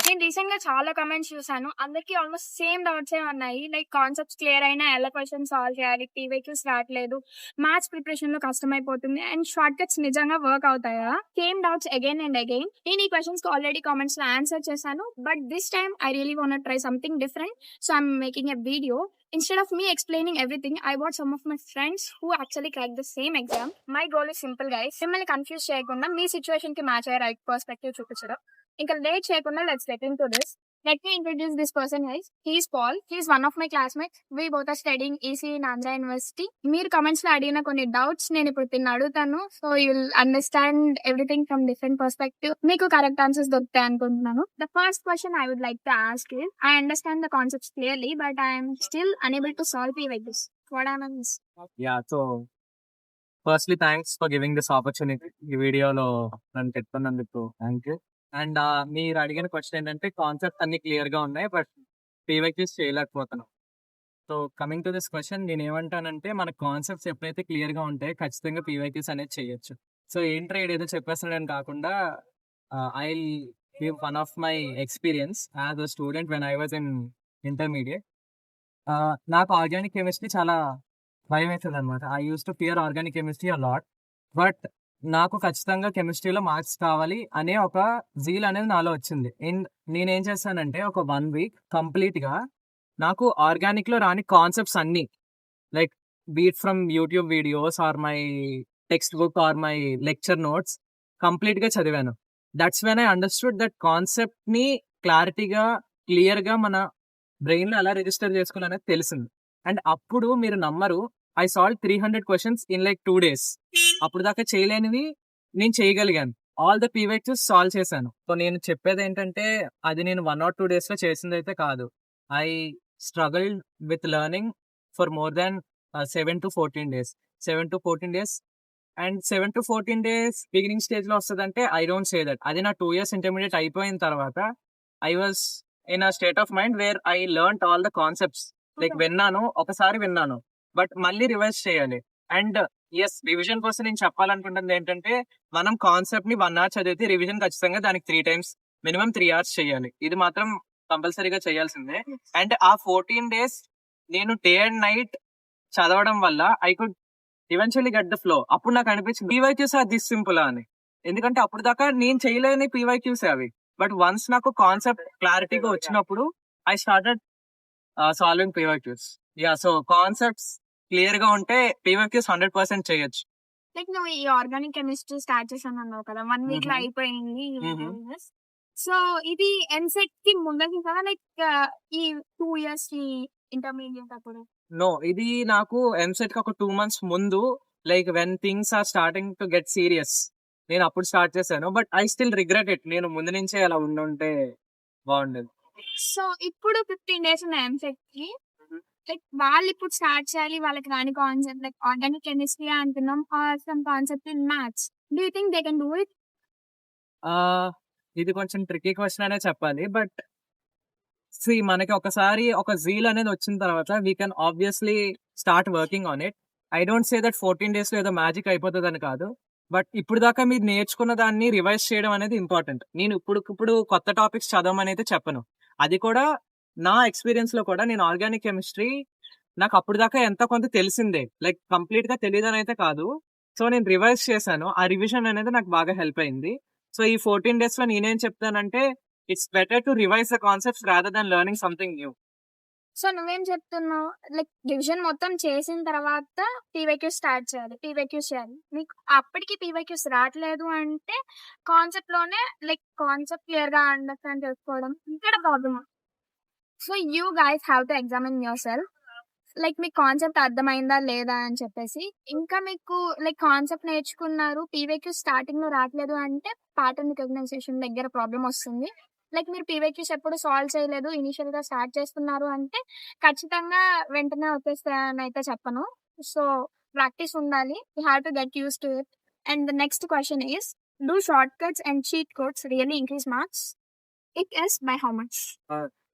నేను రీసెంట్‌గా చాలా కామెంట్స్ చూసాను. అందరికి ఆల్‌మోస్ట్ సేమ్ డౌట్సే ఉన్నాయి. లైక్ కాన్సెప్ట్స్ క్లియర్ అయినా ఎలా క్వెషన్స్ సాల్వ్ చేయాలి? పీవైక్యూస్ రావట్లేదు. మ్యాథ్స్ ప్రిపరేషన్‌లో కష్టమైపోతుంది. అండ్ షార్ట్ కట్స్ నిజంగా వర్క్ అవుతాయా? Same doubts again and again. నేను ఈ క్వెషన్స్‌కి ఆల్రెడీ కామెంట్స్‌లో ఆన్సర్ చేశాను. But this time I really want try something different. So I am making a video. Instead of me explaining everything, I brought some of my friends who actually cracked the same exam. My goal is simple, guys. మిమ్మల్ని confuse చేయకుండా మీ situation కి match అయ్యే right perspective చూపించడం. ఇంకా late చేయకుండా let's get into this. Let me introduce this person, guys. He's Paul. He's one of my classmates. We both are studying ECE in Andhra University. మీరు comments లో అడిగిన కొన్ని doubts నేను ఇప్పుడు తిన్న అడుగుతాను. So you will understand everything from different perspective. మీకు correct answers దొరుకుతాయి అనుకుంటున్నాను. The first question I would like to ask is, I understand the concepts clearly, but I am still unable to solve PYQs. What am I miss? Yeah, so firstly, thanks for giving this opportunity. ఈ వీడియోలో నన్ను పెట్టుకున్నందుకు thank you. And మీరు అడిగిన question ఏంటంటే concepts అన్ని clear గా ఉన్నాయి, but PYQs చేయలేకపోతున్నాం. So coming to this question, నేను ఏమంటానంటే మన కాన్సెప్ట్స్ ఎప్పుడైతే క్లియర్ గా ఉంటాయో ఖచ్చితంగా పీవైక్యూస్ అనేది చేయొచ్చు. సో ఏంట్రా ఏదో చెప్పేస్తున్నాడని కాకుండా I give one of my experience as a student when I was in intermediate. నాకు ఆర్గానిక్ కెమిస్ట్రీ చాలా భయం అవుతుంది అనమాట. I use to fear organic chemistry a lot. But నాకు ఖచ్చితంగా కెమిస్ట్రీలో మార్క్స్ కావాలి అనే ఒక జీల్ అనేది నాలో వచ్చింది. అండ్ నేనేం చేశానంటే ఒక 1 వీక్ కంప్లీట్గా నాకు ఆర్గానిక్లో రాని కాన్సెప్ట్స్ అన్నీ, like be it from YouTube videos or my textbook or my lecture notes కంప్లీట్గా చదివాను. That's when I understood that కాన్సెప్ట్ని క్లారిటీగా క్లియర్గా మన బ్రెయిన్లో ఎలా రిజిస్టర్ చేసుకోవాలనేది తెలిసింది. అండ్ అప్పుడు మీరు నమ్మరు, I solve 300 questions in like 2 days. అప్పుడు దాకా చేయలేనివి నేను చేయగలిగాను. ఆల్ ద పీవైక్యూస్ సాల్వ్ చేశాను. సో నేను చెప్పేది ఏంటంటే అది నేను 1 or 2 days లో చేసింది అయితే కాదు. I struggled with learning for more than 7 to 14 days. 7 to 14 days and 7 to 14 days beginning stage లో వస్తుందంటే ఐ డోంట్ సే దట్. అది నా 2 years ఇంటర్మీడియట్ అయిపోయిన తర్వాత I was in a state of mind where I learned all the concepts. Like ఒకసారి విన్నాను, but మళ్ళీ revise చేయాలి. అండ్ ఎస్, రివిజన్ కోసం నేను చెప్పాలనుకుంటుంది ఏంటంటే మనం కాన్సెప్ట్ ని 1 hour చదివితే రివిజన్ ఖచ్చితంగా దానికి 3 times మినిమం 3 hours చేయాలి. ఇది మాత్రం కంపల్సరీగా చేయాల్సిందే. అండ్ ఆ 14 days నేను డే అండ్ నైట్ చదవడం వల్ల I could eventually get the flow. అప్పుడు నాకు అనిపించింది పీవైక్యూస్ ఆర్ దిస్ సింపుల్ అని. ఎందుకంటే అప్పుడు దాకా నేను చేయలేని పీవైక్యూస్ అవి. బట్ వన్స్ నాకు కాన్సెప్ట్ క్లారిటీగా వచ్చినప్పుడు I started solving PYQs. Yeah, so concepts clear గా ఉంటే పీవైక్యూస్ 100% చేయొచ్చు. లైక్ నువ్వు ఈ ఆర్గానిక్ కెమిస్ట్రీ స్టార్ట్ చేశాను అన్నావు కదా, 1 week లో అయిపోయింది. సో ఇది ఎంసెట్ కి ముందు కదా, లైక్ ఈ 2 years ఇంటర్మీడియట్ అప్పుడు? నో, ఇది నాకు ఎంసెట్ కి ఒక 2 months ముందు, like when things are starting to get serious, నేను అప్పుడు స్టార్ట్ చేశాను. But I still regret it. నేను ముందు నుంచే అలా ఉండుంటే బాగుండేది. సో ఇప్పుడు 15 days ఉన్నాయి ఎంసెట్ కి. లైక్ వాళ్ళు ఇప్పుడు స్టార్ట్ చేయాలి, వాళ్ళకి రాని కాన్సెప్ట్ లైక్ ఆర్గానిక్ కెమిస్ట్రీ అంటున్నాం, or some concept in maths. Do you think they can do it? ఇది కొంచెం ట్రికీ క్వశ్చన్ అనే చెప్పాలి. బట్ మనకి ఒకసారి ఒక జీల్ అనేది వచ్చిన తర్వాత we can obviously start working on it. I don't say that 14 days లో ఏదో మ్యాజిక్ అయిపోతుంది అని కాదు. బట్ ఇప్పుడు దాకా మీరు నేర్చుకున్న దాన్ని రివైజ్ చేయడం అనేది ఇంపార్టెంట్. నేను ఇప్పుడు కొత్త టాపిక్స్ చదవమని అయితే చెప్పను. అది కూడా నా ఎక్స్పీరియన్స్ లో కూడా నేను ఆర్గానిక్ కెమిస్ట్రీ నాకు అప్పుడు దాకా ఎంత కొంత తెలిసిందే, లైక్ కంప్లీట్ గా తెలియదని అయితే కాదు. సో నేను రివైజ్ చేశాను. ఆ రివిజన్ అనేది నాకు బాగా హెల్ప్ అయింది. సో ఈ 14 days లో నేనేం చెప్తానంటే it's better to revise the concepts rather than learning something new. So నువ్వేం చెప్తున్నావు, లైక్ డివిజన్ మొత్తం చేసిన తర్వాత పీవైక్యూస్ స్టార్ట్ చేయాలి, పీవైక్యూస్ చేయాలి. మీకు అప్పటికి పీవైక్యూస్ రావట్లేదు అంటే కాన్సెప్ట్ లోనే లైక్ కాన్సెప్ట్ క్లియర్ గా అండర్స్టాండ్ చేసుకోవడం ఇక్కడ problem. So you guys have to examine your self, like మీకు కాన్సెప్ట్ అర్థమైందా లేదా అని చెప్పేసి. ఇంకా మీకు లైక్ కాన్సెప్ట్ నేర్చుకున్నారు, పీవైక్యూ స్టార్టింగ్ లో రావట్లేదు అంటే ప్యాటర్న్ రికగ్నైజేషన్ దగ్గర ప్రాబ్లం వస్తుంది. లైక్ మీరు పీవైక్యూస్ ఎప్పుడు సాల్వ్ చేయలేదు, ఇనిషియల్ గా స్టార్ట్ చేస్తున్నారు అంటే ఖచ్చితంగా వెంటనే వచ్చేస్తాయని అయితే చెప్పను. సో ప్రాక్టీస్ ఉండాలి, you have to get use to it. And the next question is, do short cuts and cheat codes really increase marks? It is by how much?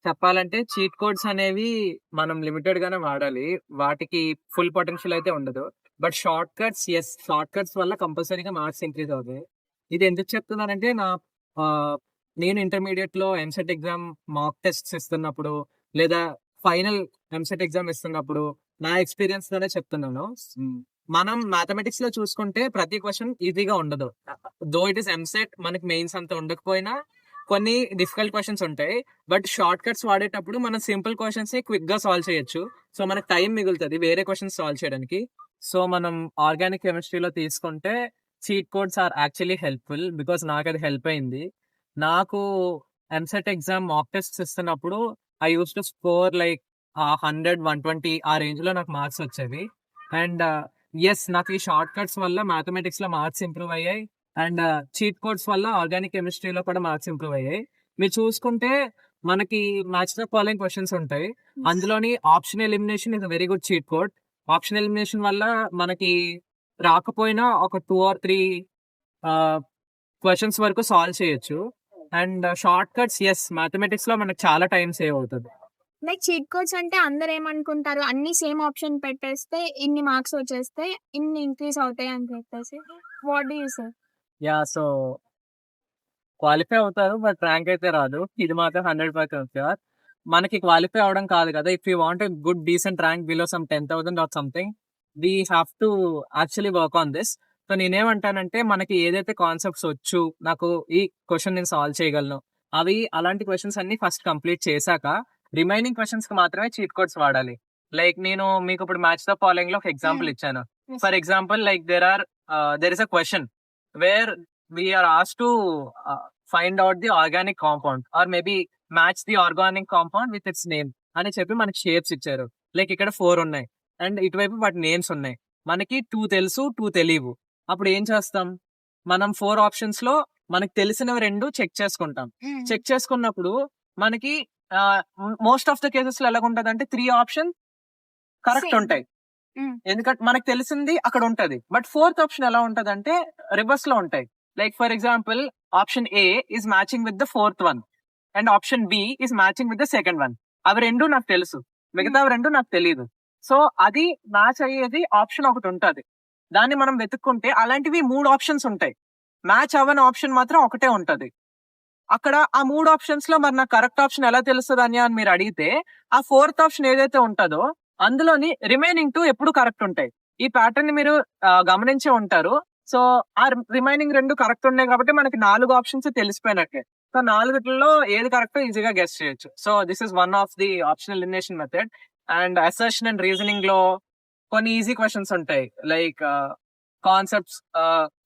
చెప్పాలంటే చీట్ కోడ్స్ అనేవి మనం లిమిటెడ్ గానే వాడాలి, వాటికి full potential అయితే ఉండదు. But short cuts వల్ల కంపల్సరీగా మార్క్స్ ఇంక్రీజ్ అవుతాయి. ఇది ఎందుకు చెప్తున్నానంటే నేను ఇంటర్మీడియట్ లో ఎంసెట్ ఎగ్జామ్ మాక్ టెస్ట్స్ ఇస్తున్నప్పుడు లేదా ఫైనల్ ఎంసెట్ ఎగ్జామ్ ఇస్తున్నప్పుడు నా ఎక్స్పీరియన్స్ తోనే చెప్తున్నాను. మనం మ్యాథమెటిక్స్ లో చూసుకుంటే ప్రతి క్వశ్చన్ ఈజీగా ఉండదు. దో ఇట్ ఇస్ ఎంసెట్, మనకి మెయిన్స్ అంత ఉండకపోయినా కొన్ని డిఫికల్ట్ క్వశ్చన్స్ ఉంటాయి. బట్ షార్ట్ కట్స్ వాడేటప్పుడు మనం సింపుల్ క్వశ్చన్స్ క్విక్ గా సాల్వ్ చేయొచ్చు. సో మనకి టైం మిగులుతుంది వేరే క్వశ్చన్స్ సాల్వ్ చేయడానికి. సో మనం ఆర్గానిక్ కెమిస్ట్రీలో తీసుకుంటే cheat codes are actually helpful because నాకు అది హెల్ప్ అయింది. నాకు ఎంసెట్ ఎగ్జామ్ మాక్ టెస్ట్ ఇస్తున్నప్పుడు I use to score like 100-120 ఆ రేంజ్ లో నాకు మార్క్స్ వచ్చేవి. అండ్ నాకు ఈ షార్ట్ కట్స్ వల్ల మ్యాథమెటిక్స్ లో మార్క్స్ ఇంప్రూవ్ అయ్యాయి. అండ్ చీట్ కోడ్స్ వల్ల ఆర్గానిక్ కెమిస్ట్రీలో కూడా మార్క్స్ ఇంప్రూవ్ అయ్యాయి. మీరు చూసుకుంటే మనకి మ్యాచ్ ద ఫాలోయింగ్ క్వశ్చన్స్ ఉంటాయి. అందులోని option elimination is very good cheat code. Option elimination వల్ల మనకి రాకపోయినా ఒక 2 or 3 క్వశ్చన్స్ వరకు సాల్వ్ చేయొచ్చు. అండ్ షార్ట్ కట్స్ మ్యాథమెటిక్స్ లో మనకి చాలా టైం సేవ్ అవుతుంది. లైక్ చీట్ కోడ్స్ అంటే అందరు ఏమనుకుంటారు, అన్ని సేమ్ ఆప్షన్ పెట్టేస్తే ఇన్ని మార్క్స్ వచ్చేస్తే ఇన్ని ఇంక్రీజ్ అవుతాయి అని చెప్పేసి. What do you say? So qualify అవుతారు బట్ ర్యాంక్ అయితే రాదు. ఇది మాత్రం 100% ష్యూర్. మనకి క్వాలిఫై అవడం కాదు కదా. If you want a good decent rank below some 10,000 or something, we have to actually work on this. So నేనేమంటానంటే మనకి ఏదైతే కాన్సెప్ట్స్ వచ్చు, నాకు ఈ క్వశ్చన్ నేను సాల్వ్ చేయగలను, అవి అలాంటి క్వశ్చన్స్ అన్ని ఫస్ట్ కంప్లీట్ చేశాక రిమైనింగ్ క్వశ్చన్స్ కి మాత్రమే చీట్ కోడ్స్ వాడాలి. లైక్ నేను మీకు ఇప్పుడు మ్యాచ్ ద ఫాలోయింగ్ లో ఒక ఎగ్జాంపుల్ ఇచ్చాను. For example like there is a question where we are asked to find out the organic compound or maybe match the organic compound with its name అని చెప్పి మనకి shapes ఇచ్చారు. Like ఇక్కడ 4 ఉన్నాయి and ఇటువైపు వాటి నేమ్స్ ఉన్నాయి. మనకి 2 తెలుసు, 2 తెలియవు. అప్పుడు ఏం చేస్తాం, మనం 4 ఆప్షన్స్ లో మనకి తెలిసినవి 2 చెక్ చేసుకుంటాం. చెక్ చేసుకున్నప్పుడు మనకి మోస్ట్ ఆఫ్ ద కేసెస్ లో ఎలాగుంటది అంటే 3 ఆప్షన్ కరెక్ట్ Same. ఉంటాయి. ఎందుకంటే మనకు తెలిసింది అక్కడ ఉంటది. బట్ 4th ఆప్షన్ ఎలా ఉంటది అంటే రివర్స్ లో ఉంటాయి. Like for example option A is matching with the 4th one and option B is matching with the 2nd one. అవి 2 నాకు తెలుసు, మిగతా 2 నాకు తెలియదు. సో అది మ్యాచ్ అయ్యేది ఆప్షన్ ఒకటి ఉంటది. దాన్ని మనం వెతుక్కుంటే అలాంటివి 3 ఆప్షన్స్ ఉంటాయి. మ్యాచ్ అవ్వని ఆప్షన్ మాత్రం ఒకటే ఉంటది. అక్కడ ఆ 3 ఆప్షన్స్ లో మరి నాకు కరెక్ట్ ఆప్షన్ ఎలా తెలుస్తుంది అని మీరు అడిగితే, ఆ 4th ఆప్షన్ ఏదైతే ఉంటుందో అందులోని రిమైనింగ్ 2 ఎప్పుడు కరెక్ట్ ఉంటాయి. ఈ ప్యాటర్న్ ని మీరు గమనించే ఉంటారు. సో ఆ రిమైనింగ్ 2 కరెక్ట్ ఉన్నాయి కాబట్టి మనకి 4 ఆప్షన్స్ తెలిసిపోయినట్టే. సో 4లో ఏది కరెక్ట్ ఈజీగా గెస్ చేయొచ్చు. So this is one of the option elimination method. And assertion and reasoning లో కొన్ని ఈజీ క్వశ్చన్స్ ఉంటాయి. లైక్ కాన్సెప్ట్స్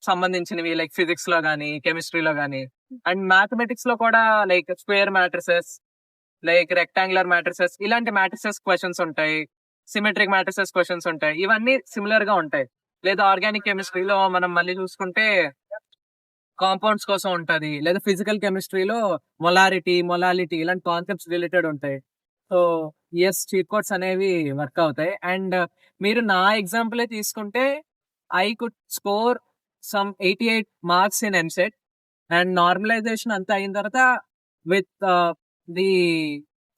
సంబంధించినవి, లైక్ ఫిజిక్స్ లో గానీ, కెమిస్ట్రీలో గానీ, అండ్ మ్యాథమెటిక్స్ లో కూడా like square matrices, like rectangular matrices, ఇలాంటి మ్యాట్రిసెస్ క్వశ్చన్స్ ఉంటాయి. సిమెట్రిక్ మ్యాట్రిసెస్ క్వశ్చన్స్ ఉంటాయి. ఇవన్నీ సిమిలర్ గా ఉంటాయి. లేదా ఆర్గానిక్ కెమిస్ట్రీలో మనం మళ్ళీ చూసుకుంటే కాంపౌండ్స్ కోసం ఉంటది. లేదా ఫిజికల్ కెమిస్ట్రీలో మొలారిటీ ఇలాంటి కాన్సెప్ట్స్ రిలేటెడ్ ఉంటాయి. సో చీట్ కోడ్స్ అనేవి వర్క్ అవుతాయి. అండ్ మీరు నా ఎగ్జాంపుల్ తీసుకుంటే I could score some 88 marks in EAMCET and normalization అంతా అయిన తర్వాత with the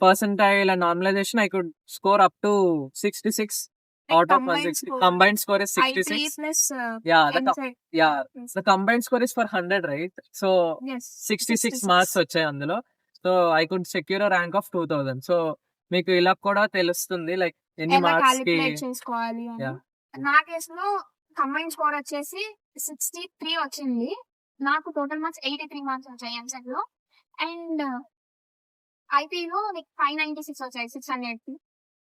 percentile and normalization I could score up to 66 out of 160. Combined score is 66. I3 plus the combined score is for 100, right? So yes, 66 marks వచ్చాయి అందులో. So I could secure a rank of 2000. So మీకు ఇలా కూడా తెలుస్తుంది like ఎన్ని ఎలా marks కి. Calculate చేసుకోవాలి అని. Yeah. నా కేసులో కంబైన్ స్కోర్ వచ్చేసి 63 వచ్చింది. నాకు టోటల్ మార్క్స్ 83 మార్క్స్ వచ్చాయి ఎంసెట్ లో. అండ్ ఐపీలో లైక్ 596 వచ్చాయి 600.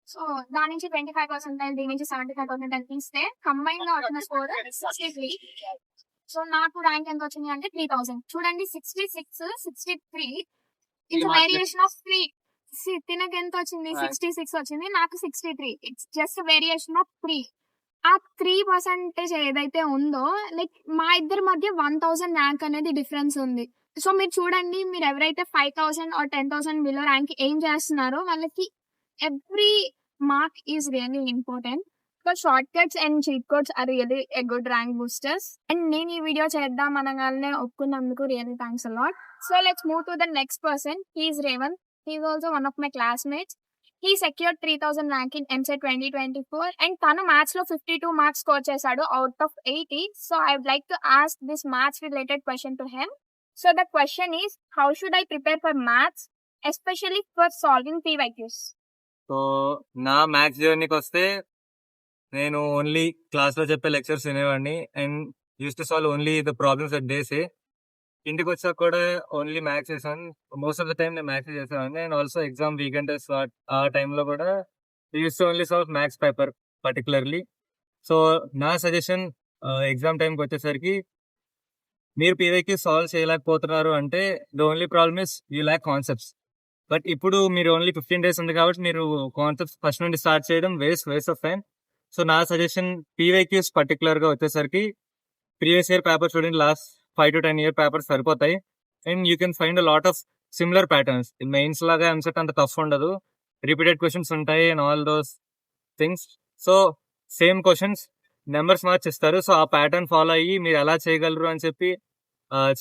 సో దాని నుంచి 25%, దీని నుంచి 75% తీస్తే కంబైన్ గా వచ్చిన స్కోర్ 63. సో నాకు ర్యాంక్ ఎంత వచ్చింది అంటే 3000. చూడండి, 66, 63 ఇట్స్ వేరియేషన్ ఆఫ్ 3. తినకు ఎంత వచ్చింది? 66 వచ్చింది, నాకు 63. It's just variation of 3. ఆ 3% ఏదైతే ఉందో లైక్ మా ఇద్దరి మధ్య 1000 ర్యాంక్ అనేది డిఫరెన్స్ ఉంది. సో మీరు చూడండి, మీరు ఎవరైతే 5000 or 10,000 బిలో ర్యాంక్ ఏం చేస్తున్నారో వాళ్ళకి every mark is really important. Because short cuts and cheat codes are really a good rank boosters. And నేను ఈ వీడియో చేద్దాం అనగానే ఒప్పుకున్నందుకు really thanks a lot. So let's move to the next person. He is Revanth. He is also one of my classmates. He secured 3000 rank in MCET 2024 and tanu maths lo 52 marks score chesadu out of 80. So I would like to ask this maths related question to him. So the question is, how should I prepare for maths, especially for solving PYQs? So నా maths జర్నీకి వస్తే నేను only క్లాస్లో చెప్పే lectures వినేవాడిని and use to solve only the problems at డేసే. ఇంటికి వచ్చాక కూడా ఓన్లీ మ్యాథ్స్ చేసాను. మోస్ట్ ఆఫ్ ద టైం నేను మ్యాథ్స్ చేసేవాడిని అండ్ ఆల్సో ఎగ్జామ్ వీకెండ్ ఆ టైంలో కూడా use to only solve maths paper particularly. So నా సజెషన్ ఎగ్జామ్ టైంకి వచ్చేసరికి మీరు పీవైకి సాల్వ్ చేయలేకపోతున్నారు అంటే the only problem is you lakh concepts. But ఇప్పుడు మీరు ఓన్లీ 15 days ఉంది కాబట్టి మీరు కాన్సెప్ట్స్ ఫస్ట్ నుండి స్టార్ట్ చేయడం వేస్ట్ ఆఫ్ టైం. సో నా సజెషన్ పీవైక్యూస్ పర్టికులర్గా వచ్చేసరికి ప్రీవియస్ ఇయర్ పేపర్ చూడండి, లాస్ట్ 5 to 10 year పేపర్స్ సరిపోతాయి and you can find a lot of similar patterns. Mains లాగా ఎంసెట్ అంత టఫ్ ఉండదు, రిపీటెడ్ క్వశ్చన్స్ ఉంటాయి and all those things. So same questions numbers marks ఇస్తారు. So ఆ ప్యాటర్న్ ఫాలో అయ్యి మీరు ఎలా చేయగలరు అని చెప్పి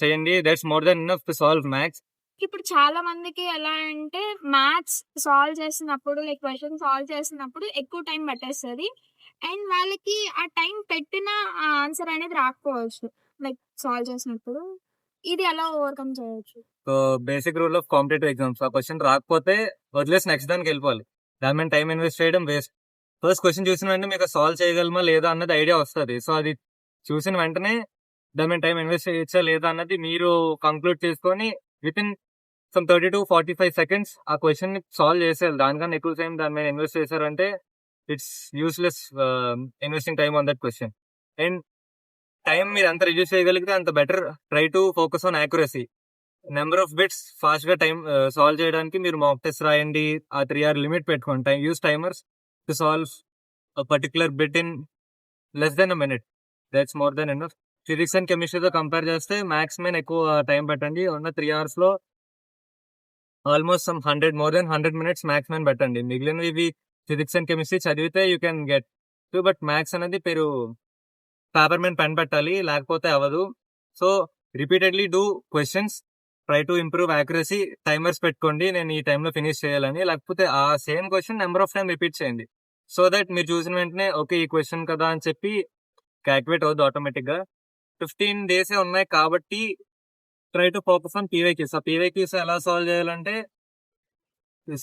చేయండి. That's more than enough to solve maths. ఇప్పుడు చాలా మందికి ఎలా అంటే మ్యాథ్స్ సాల్వ్ చేసినప్పుడు లైక్ క్వశ్చన్ సాల్వ్ చేసినప్పుడు ఎక్కువ టైం పట్టేస్తుంది అండ్ వాళ్ళకి ఆ టైం పెట్టిన ఆన్సర్ అనేది రాకపోవచ్చు లైక్ సాల్వ్ చేసినప్పుడు. ఇది ఎలా ఓవర్కమ్ చేయొచ్చు? So basic rule of competitive exams, ఆ క్వశ్చన్ రాకపోతే వదిలేసి నెక్స్ట్ దానికి వెళ్ళిపోవాలి. దాని మీద టైం ఇన్వెస్ట్ చేయడం వేస్ట్. ఫస్ట్ క్వశ్చన్ చూసిన వెంటనే మీకు సాల్వ్ చేయగలమా లేదా అన్నది ఐడియా వస్తుంది. సో అది చూసిన వెంటనే దాని మీద టైం ఇన్వెస్ట్ చేయొచ్చా లేదా అన్నది మీరు కంక్లూడ్ చేసుకొని with in some 30 to 45 seconds ఆ క్వశ్చన్ ని సాల్వ్ చేసేయాలి. దానికన్నా ఎక్కువ టైం దాని మీద ఇన్వెస్ట్ చేశారంటే it's useless investing time on that question. And time మీరు ఎంత రిడ్యూస్ చేయగలిగితే అంత better. Try to focus on accuracy. Number of bits fast గా టైం సాల్వ్ చేయడానికి మీరు మాక్ టెస్ట్ రాయండి. ఆ 3 hour లిమిట్ పెట్టుకోండి. Use timers to solve particular bit in less than a minute. That's more than enough. Physics and కెమిస్ట్రీతో compare చేస్తే maths మీద ఎక్కువ టైం పెట్టండి. ఉన్న 3 hours లో ఆల్మోస్ట్ సమ్ 100 minutes మ్యాథ్స్ మీద పెట్టండి. మిగిలినవి ఇవి ఫిజిక్స్ అండ్ కెమిస్ట్రీ చదివితే you can get to, but maths అనేది మీరు పేపర్ మీద పెన్ పెట్టాలి, లేకపోతే అవ్వదు. So repeatedly do questions, try to improve accuracy. Timers పెట్టుకోండి, నేను ఈ టైంలో ఫినిష్ చేయాలని. లేకపోతే ఆ same question number of time repeat చేయండి. సో దట్ మీరు చూసిన వెంటనే ఓకే ఈ క్వశ్చన్ కదా అని చెప్పి క్యాల్కులేట్ అవుతుంది ఆటోమేటిక్గా. 15 days ఉన్నాయి కాబట్టి try to focus on PYQs. ఆ పీవైక్యూస్ ఎలా సాల్వ్ చేయాలంటే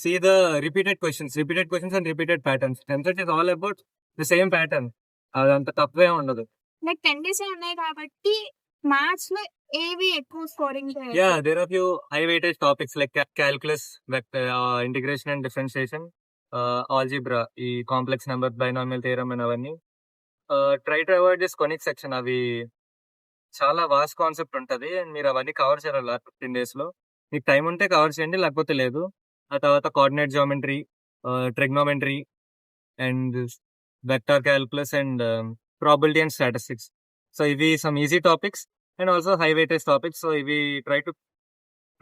see the repeated questions and repeated patterns. EAMCET is all about the same pattern. అదంత తప్పే ఉండదు. లైక్ 10 days ఉన్నాయి కాబట్టి మ్యాథ్స్ లో ఏవి ఎక్కువ scoring? Yeah, there are few high weightage topics like calculus, integration and differentiation, algebra, ఈ complex number, binomial theorem and అవన్నీ. Try to avoid this conic section. అవి చాలా వాస్ట్ కాన్సెప్ట్ ఉంటుంది అండ్ మీరు అవన్నీ కవర్ చేయాలి 15 days లో. మీకు టైం ఉంటే కవర్ చేయండి, లేకపోతే లేదు. ఆ తర్వాత coordinate geometry, trigonometry and vector calculus and probability and statistics. So ఇవి some easy topics and also high weightage topics. So ఇవి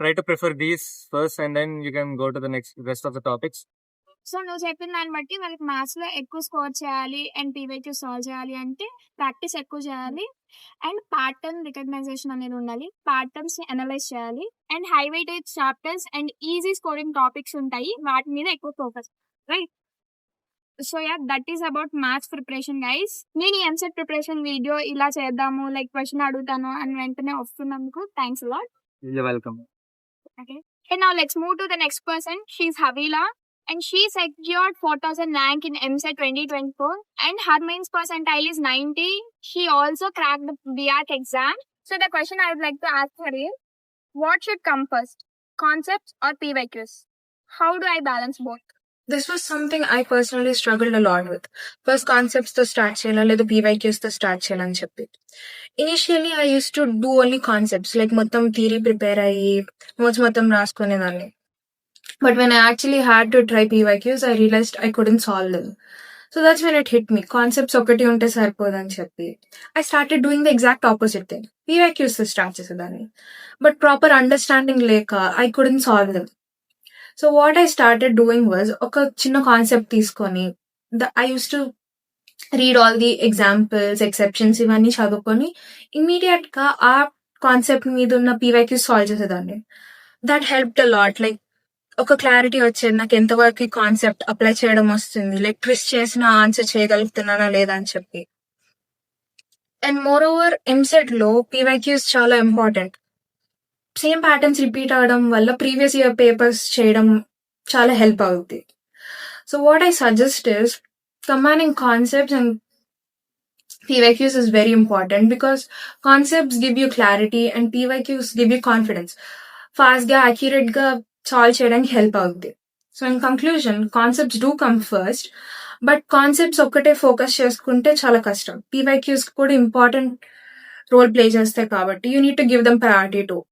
try to prefer these first and then you can go to the next rest of the topics. So నువ్వు చెప్పిన దాన్ని బట్టి వాళ్ళకి maths లో ఎక్కువ score చేయాలి అండ్ పీవైక్యూ సాల్వ్ చేయాలి అంటే ప్రాక్టీస్ ఎక్కువ చేయాలి అండ్ ప్యాటర్న్ రికగ్నైజేషన్ అనేది ఉండాలి. ప్యాటర్న్స్ ని అనలైజ్ చేయాలి and high weightage chapters and easy scoring topics ఉంటాయి, వాటి మీద ఎక్కువ focus, right? So yeah, that is about maths preparation guys. నేను ఈ ఎంసెట్ ప్రిపరేషన్ వీడియో ఇలా చేద్దాము లైక్ క్వశ్చన్ అడుగుతాను అని వెంటనే వస్తున్నందుకు thanks lot. Welcome. Okay. And now let's move to the next person. She's Havila and she secured 4000 rank in MCET 2024 and her mains percentile is 90. She also cracked the BARC exam. So the question I would like to ask her is, what should come first, concepts or PYQs? How do I balance both? This was something I personally struggled a lot with. First concepts to start cheyala లేదా PYQs to start చేయాలని చెప్పి. Initially I used to do only concepts, like మొత్తం theory prepare అయ్యి notes మొత్తం రాసుకునేదాన్ని. But when I actually had to try PYQs, I realized I couldn't solve them. So that's when it hit me. Concepts ఒకటి ఉంటే సరిపోదని చెప్పి I started doing the exact opposite thing. PYQs to start చేసేదాన్ని. But proper understanding లేక I couldn't solve them. So what I started doing was ఒక చిన్న concept తీసుకొని I used to read all the examples, exceptions ఇవన్నీ చదువుకొని immediate గా ఆ concept మీద ఉన్న PYQ సాల్వ్ చేసేదాన్ని. That helped a lot. Like ఒక క్లారిటీ వచ్చేది నాకు ఎంతవరకు ఈ కాన్సెప్ట్ అప్లై చేయడం వస్తుంది, లైక్ ట్విస్ట్ చేసిన ఆన్సర్ చేయగలుగుతున్నానా లేదా అని చెప్పి. అండ్ మోర్ ఓవర్ ఎంసెట్ లో పీవైక్యూస్ చాలా ఇంపార్టెంట్. సేమ్ ప్యాటర్న్స్ రిపీట్ అవడం వల్ల ప్రీవియస్ ఇయర్ పేపర్స్ చేయడం చాలా హెల్ప్ అవుతుంది. So what I suggest is combining concepts and PYQs is very important because concepts give you clarity and PYQs give you confidence. Fast గా accurate గా solve చేయడానికి help అవుతుంది. So in conclusion concepts do come first, but concepts ఒక్కటే focus చేసుకుంటే చాలా కష్టం. PYQs కూడా important role play చేస్తాయి కాబట్టి you need to give them priority to.